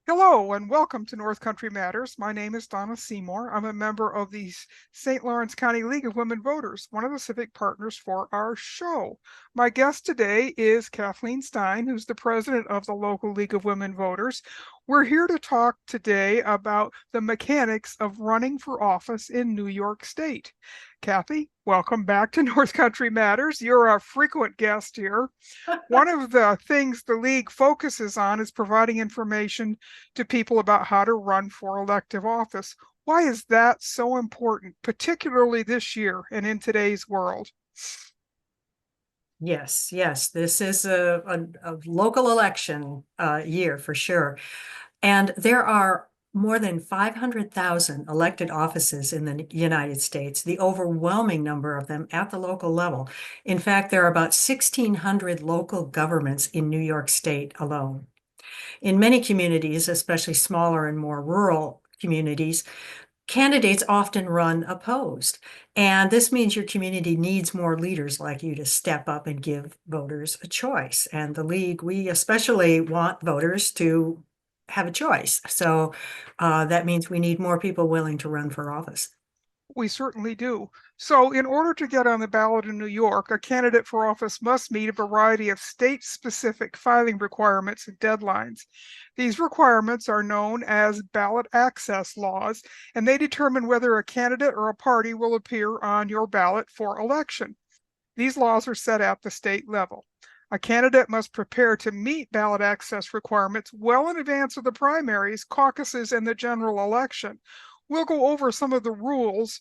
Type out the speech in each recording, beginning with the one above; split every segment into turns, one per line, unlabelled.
Hello and welcome to North Country Matters. My name is Donna Seymour. I'm a member of the St. Lawrence County League of Women Voters, one of the civic partners for our show. My guest today is Kathleen Stein, who's the president of the local League of Women Voters. We're here to talk today about the mechanics of running for office in New York State. Kathy, welcome back to North Country Matters. You're a frequent guest here. One of the things the league focuses on is providing information to people about how to run for elective office. Why is that so important, particularly this year and in today's world?
Yes, this is a local election year for sure. And there are more than 500,000 elected offices in the United States, the overwhelming number of them at the local level. In fact, there are about 1,600 local governments in New York State alone. In many communities, especially smaller and more rural communities, candidates often run opposed. And this means your community needs more leaders like you to step up and give voters a choice. And the league, we especially want voters to have a choice. So that means we need more people willing to run for office.
We certainly do. So, in order to get on the ballot in New York, a candidate for office must meet a variety of state-specific filing requirements and deadlines. These requirements are known as ballot access laws, and they determine whether a candidate or a party will appear on your ballot for election. These laws are set at the state level. A candidate must prepare to meet ballot access requirements well in advance of the primaries, caucuses, and the general election. We'll go over some of the rules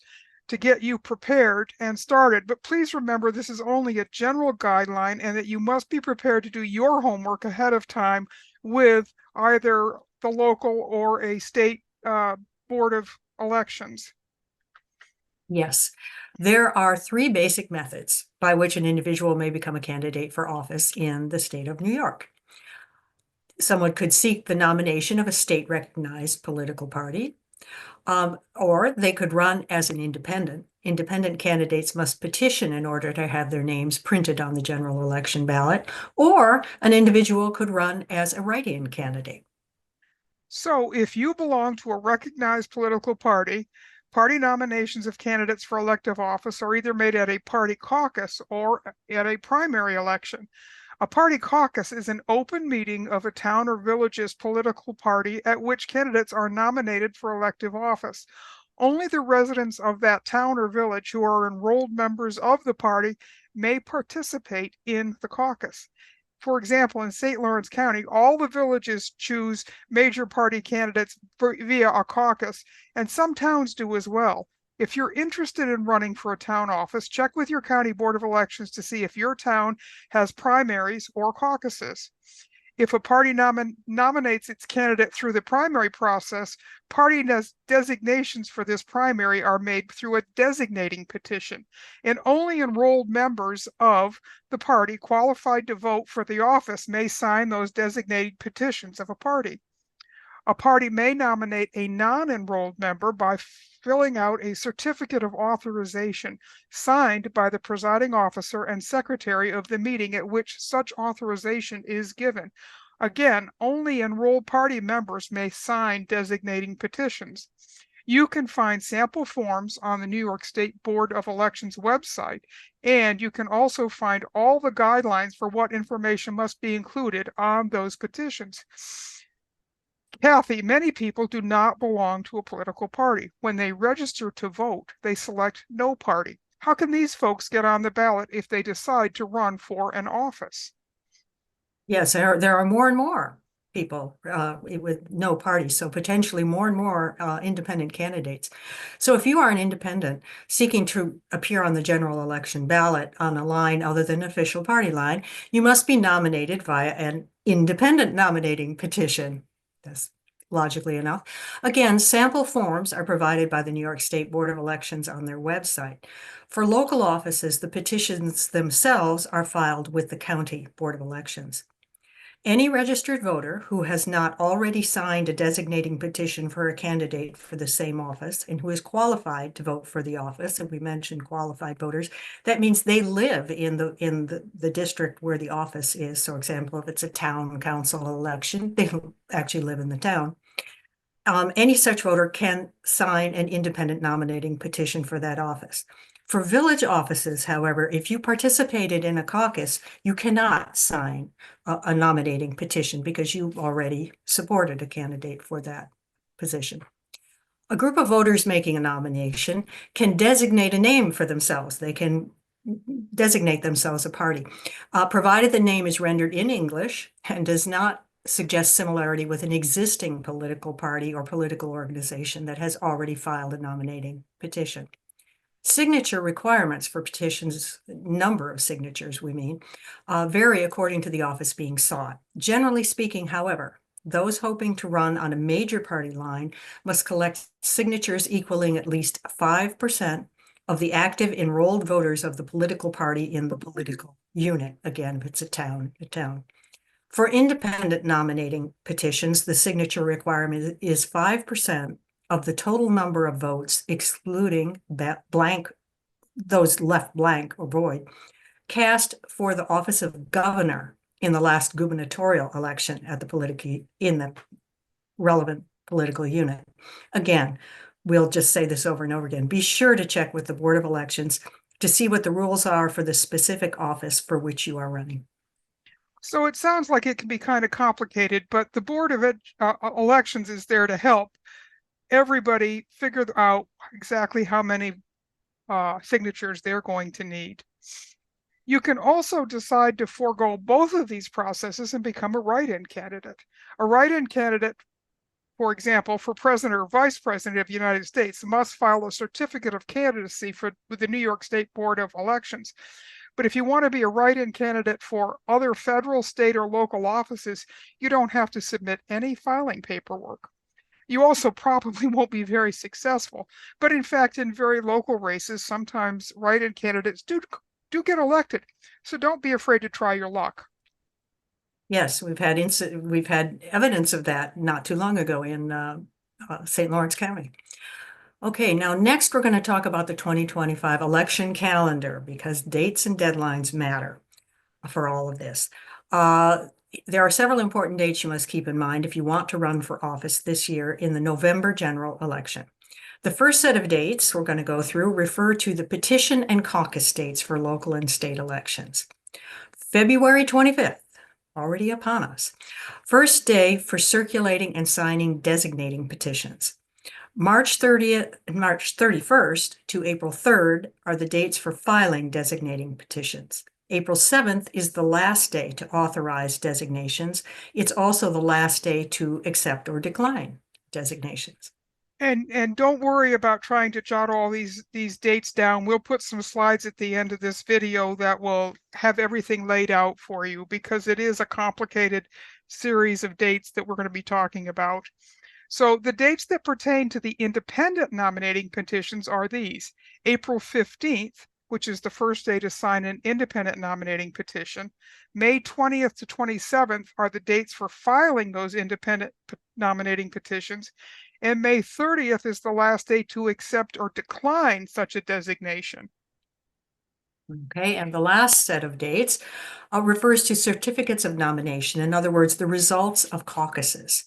to get you prepared and started, but please remember this is only a general guideline and that you must be prepared to do your homework ahead of time with either the local or a state board of elections.
Yes, there are three basic methods by which an individual may become a candidate for office in the state of New York. Someone could seek the nomination of a state-recognized political party, or they could run as an independent. Independent candidates must petition in order to have their names printed on the general election ballot, or an individual could run as a write-in candidate.
So if you belong to a recognized political party, party nominations of candidates for elective office are either made at a party caucus or at a primary election. A party caucus is an open meeting of a town or village's political party at which candidates are nominated for elective office. Only the residents of that town or village who are enrolled members of the party may participate in the caucus. For example, in St. Lawrence County, all the villages choose major party candidates via a caucus, and some towns do as well. If you're interested in running for a town office, check with your county board of elections to see if your town has primaries or caucuses. If a party nominates its candidate through the primary process, party designations for this primary are made through a designating petition, and only enrolled members of the party qualified to vote for the office may sign those designated petitions of a party. A party may nominate a non-enrolled member by filling out a certificate of authorization signed by the presiding officer and secretary of the meeting at which such authorization is given. Again, only enrolled party members may sign designating petitions. You can find sample forms on the New York State Board of Elections website, and you can also find all the guidelines for what information must be included on those petitions. Kathy, many people do not belong to a political party. When they register to vote, they select no party. How can these folks get on the ballot if they decide to run for an office?
Yes, there are more and more people with no party, so potentially more and more independent candidates. So if you are an independent seeking to appear on the general election ballot on a line other than official party line, you must be nominated via an independent nominating petition. That's logically enough. Again, sample forms are provided by the New York State Board of Elections on their website. For local offices, the petitions themselves are filed with the County Board of Elections. Any registered voter who has not already signed a designating petition for a candidate for the same office and who is qualified to vote for the office, and we mentioned qualified voters, that means they live in the district where the office is. So example, if it's a town council election, they don't actually live in the town. Any such voter can sign an independent nominating petition for that office. For village offices, however, if you participated in a caucus, you cannot sign a nominating petition because you already supported a candidate for that position. A group of voters making a nomination can designate a name for themselves. They can designate themselves a party, provided the name is rendered in English and does not suggest similarity with an existing political party or political organization that has already filed a nominating petition. Signature requirements for petitions, number of signatures, vary according to the office being sought. Generally speaking, however, those hoping to run on a major party line must collect signatures equaling at least 5% of the active enrolled voters of the political party in the political unit. Again, if it's a town. For independent nominating petitions, the signature requirement is 5% of the total number of votes, excluding those left blank or void, cast for the office of governor in the last gubernatorial election in the relevant political unit. Again, we'll just say this over and over again. Be sure to check with the Board of Elections to see what the rules are for the specific office for which you are running.
So it sounds like it can be kind of complicated, but the Board of Elections is there to help everybody figure out exactly how many signatures they're going to need. You can also decide to forego both of these processes and become a write-in candidate. A write-in candidate, for example, for president or vice president of the United States, must file a certificate of candidacy with the New York State Board of Elections. But if you want to be a write-in candidate for other federal, state, or local offices, you don't have to submit any filing paperwork. You also probably won't be very successful, but in fact, in very local races, sometimes write-in candidates do get elected. So don't be afraid to try your luck.
Yes, we've had evidence of that not too long ago in St. Lawrence County. Okay, now next we're going to talk about the 2025 election calendar because dates and deadlines matter for all of this. There are several important dates you must keep in mind if you want to run for office this year in the November general election. The first set of dates we're going to go through refer to the petition and caucus dates for local and state elections. February 25th, already upon us. First day for circulating and signing designating petitions. March 30th and March 31st to April 3rd are the dates for filing designating petitions. April 7th is the last day to authorize designations. It's also the last day to accept or decline designations.
And don't worry about trying to jot all these dates down. We'll put some slides at the end of this video that will have everything laid out for you because it is a complicated series of dates that we're going to be talking about. So the dates that pertain to the independent nominating petitions are these: April 15th, which is the first day to sign an independent nominating petition. May 20th to 27th are the dates for filing those independent nominating petitions. And May 30th is the last day to accept or decline such a designation.
Okay, and the last set of dates refers to certificates of nomination. In other words, the results of caucuses.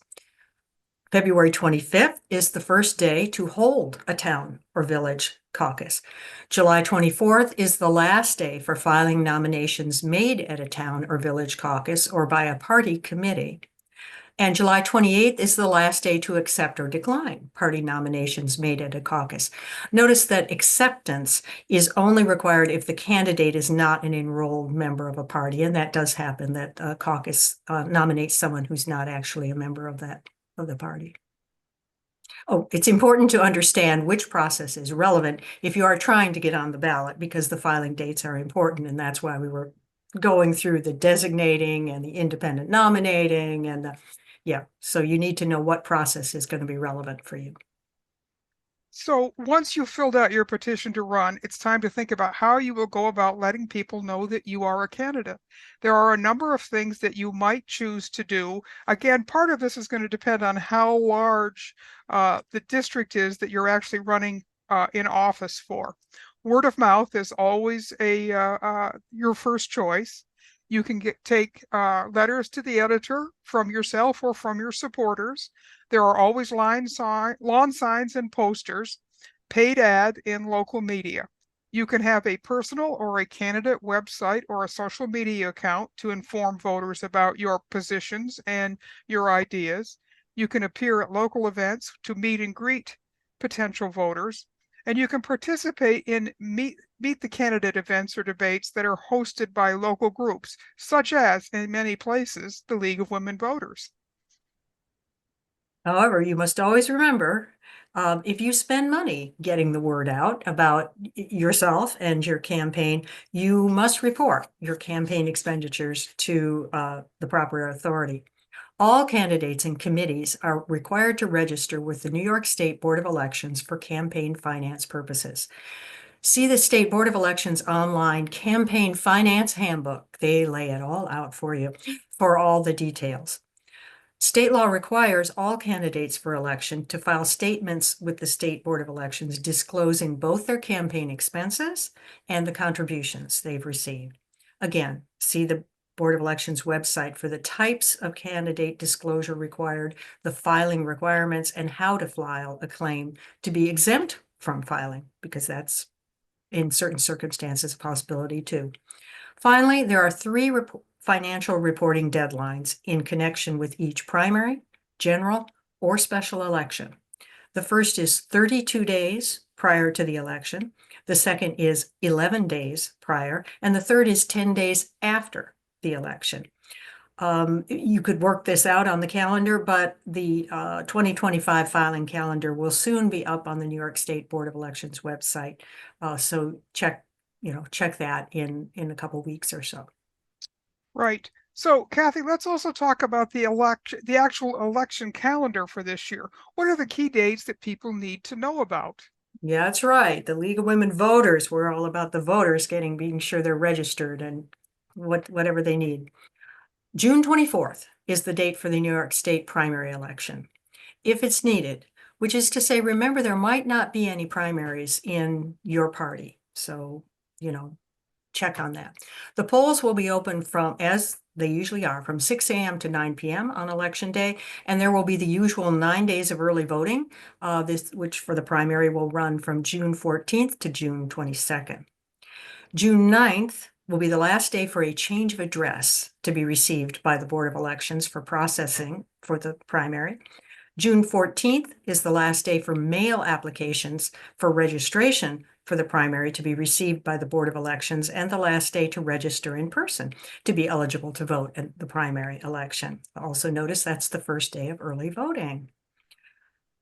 February 25th is the first day to hold a town or village caucus. July 24th is the last day for filing nominations made at a town or village caucus or by a party committee. And July 28th is the last day to accept or decline party nominations made at a caucus. Notice that acceptance is only required if the candidate is not an enrolled member of a party, and that does happen, that a caucus nominates someone who's not actually a member of the party. Oh, it's important to understand which process is relevant if you are trying to get on the ballot, because the filing dates are important, and that's why we were going through the designating and the independent nominating and so you need to know what process is going to be relevant for you.
So once you've filled out your petition to run, it's time to think about how you will go about letting people know that you are a candidate. There are a number of things that you might choose to do. Again, part of this is going to depend on how large the district is that you're actually running in office for. Word of mouth is always your first choice. You can take letters to the editor from yourself or from your supporters. There are always lawn signs and posters, paid ad in local media. You can have a personal or a candidate website or a social media account to inform voters about your positions and your ideas. You can appear at local events to meet and greet potential voters. And you can participate in meet the candidate events or debates that are hosted by local groups, such as, in many places, the League of Women Voters.
However, you must always remember, if you spend money getting the word out about yourself and your campaign, you must report your campaign expenditures to the proper authority. All candidates and committees are required to register with the New York State Board of Elections for campaign finance purposes. See the State Board of Elections online campaign finance handbook. They lay it all out for you for all the details. State law requires all candidates for election to file statements with the State Board of Elections disclosing both their campaign expenses and the contributions they've received. Again, see the Board of Elections website for the types of candidate disclosure required, the filing requirements, and how to file a claim to be exempt from filing, because that's in certain circumstances a possibility too. Finally, there are three financial reporting deadlines in connection with each primary, general, or special election. The first is 32 days prior to the election. The second is 11 days prior, and the third is 10 days after the election. You could work this out on the calendar, but the 2025 filing calendar will soon be up on the New York State Board of Elections website. So check that in a couple weeks or so.
Right. So, Kathy, let's also talk about the actual election calendar for this year. What are the key dates that people need to know about?
Yeah, that's right. The League of Women Voters, we're all about the voters being sure they're registered and whatever they need. June 24th is the date for the New York State primary election, if it's needed, which is to say, remember, there might not be any primaries in your party. So, check on that. The polls will be open as they usually are, from 6 a.m. to 9 p.m. on election day, and there will be the usual 9 days of early voting, which for the primary will run from June 14th to June 22nd. June 9th will be the last day for a change of address to be received by the Board of Elections for processing for the primary. June 14th is the last day for mail applications for registration for the primary to be received by the Board of Elections, and the last day to register in person to be eligible to vote in the primary election. Also notice that's the first day of early voting.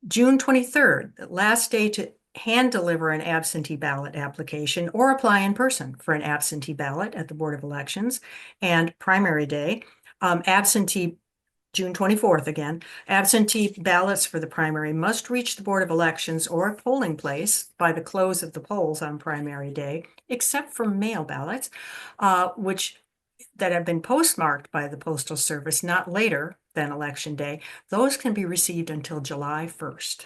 June 23rd, the last day to hand deliver an absentee ballot application or apply in person for an absentee ballot at the Board of Elections. And primary day, June 24th again, absentee ballots for the primary must reach the Board of Elections or a polling place by the close of the polls on primary day, except for mail ballots, that have been postmarked by the Postal Service not later than Election Day. Those can be received until July 1st.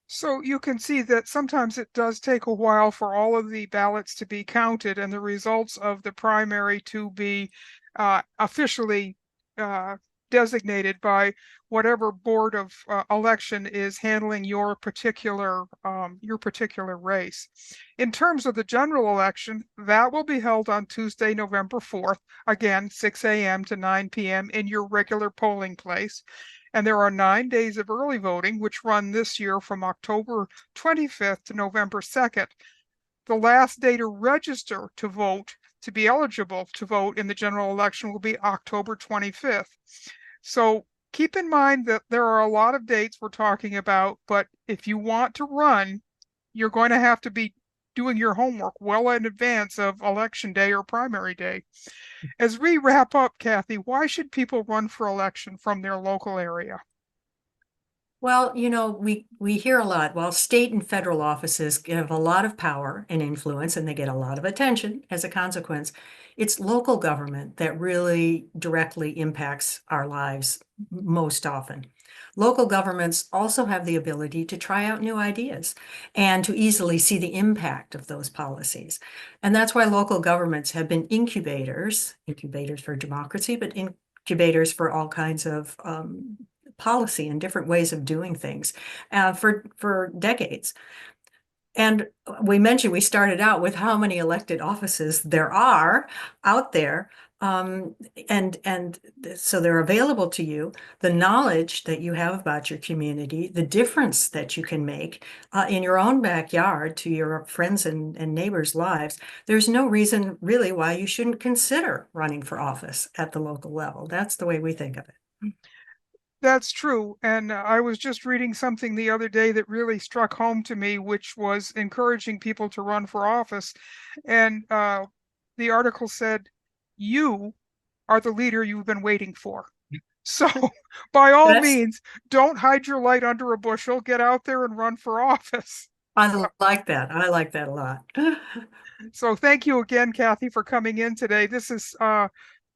So you can see that sometimes it does take a while for all of the ballots to be counted and the results of the primary to be officially designated by whatever board of election is handling your particular race. In terms of the general election, that will be held on Tuesday, November 4th, again, 6 a.m. to 9 p.m. in your regular polling place. And there are 9 days of early voting, which run this year from October 25th to November 2nd. The last day to register to vote, to be eligible to vote in the general election, will be October 25th. So keep in mind that there are a lot of dates we're talking about, but if you want to run, you're going to have to be doing your homework well in advance of election day or primary day. As we wrap up, Kathy, why should people run for election from their local area?
Well, we hear a lot, while state and federal offices give a lot of power and influence, and they get a lot of attention as a consequence. It's local government that really directly impacts our lives most often. Local governments also have the ability to try out new ideas and to easily see the impact of those policies. And that's why local governments have been incubators for democracy, but incubators for all kinds of policy and different ways of doing things for decades. And we started out with how many elected offices there are out there. Um, and so they're available to you. The knowledge that you have about your community, the difference that you can make in your own backyard to your friends and neighbors' lives. There's no reason really why you shouldn't consider running for office at the local level. That's the way we think of it.
That's true. And I was just reading something the other day that really struck home to me, which was encouraging people to run for office. And the article said, "You are the leader you've been waiting for." So, by all
That's
means, don't hide your light under a bushel. Get out there and run for office.
I like that. I like that a lot.
So, thank you again, Kathy, for coming in today. This is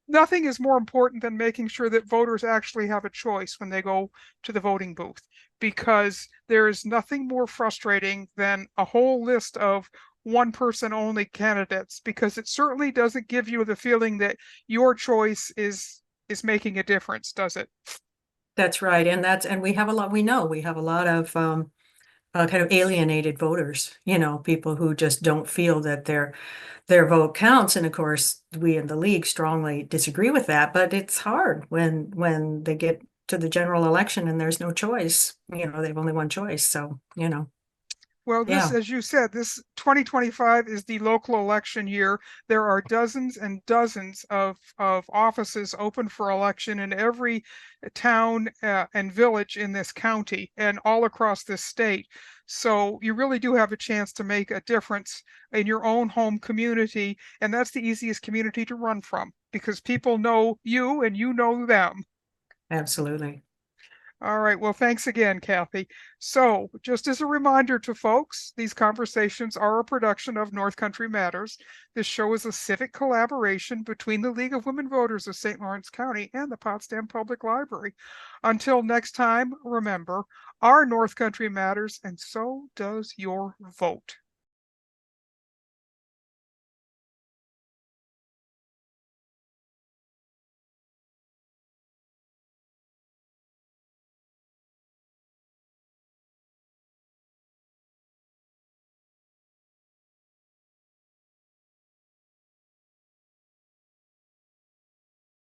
nothing is more important than making sure that voters actually have a choice when they go to the voting booth, because there is nothing more frustrating than a whole list of one person only candidates, because it certainly doesn't give you the feeling that your choice is making a difference, does it?
That's right. And we have a lot of kind of alienated voters, people who just don't feel that their vote counts. And of course, we in the league strongly disagree with that, but it's hard when they get to the general election and there's no choice. They've only one choice. So,
Well, this,
yeah,
as you said, this 2025 is the local election year. There are dozens and dozens of offices open for election in every town and village in this county and all across this state. So you really do have a chance to make a difference in your own home community. And that's the easiest community to run from, because people know you and you know them.
absolutely.
All right. Well, thanks again, Kathy. So, just as a reminder to folks, these conversations are a production of North Country Matters. This show is a civic collaboration between the League of Women Voters of St. Lawrence County and the Potsdam Public Library. Until next time, remember, our North Country matters, and so does your vote.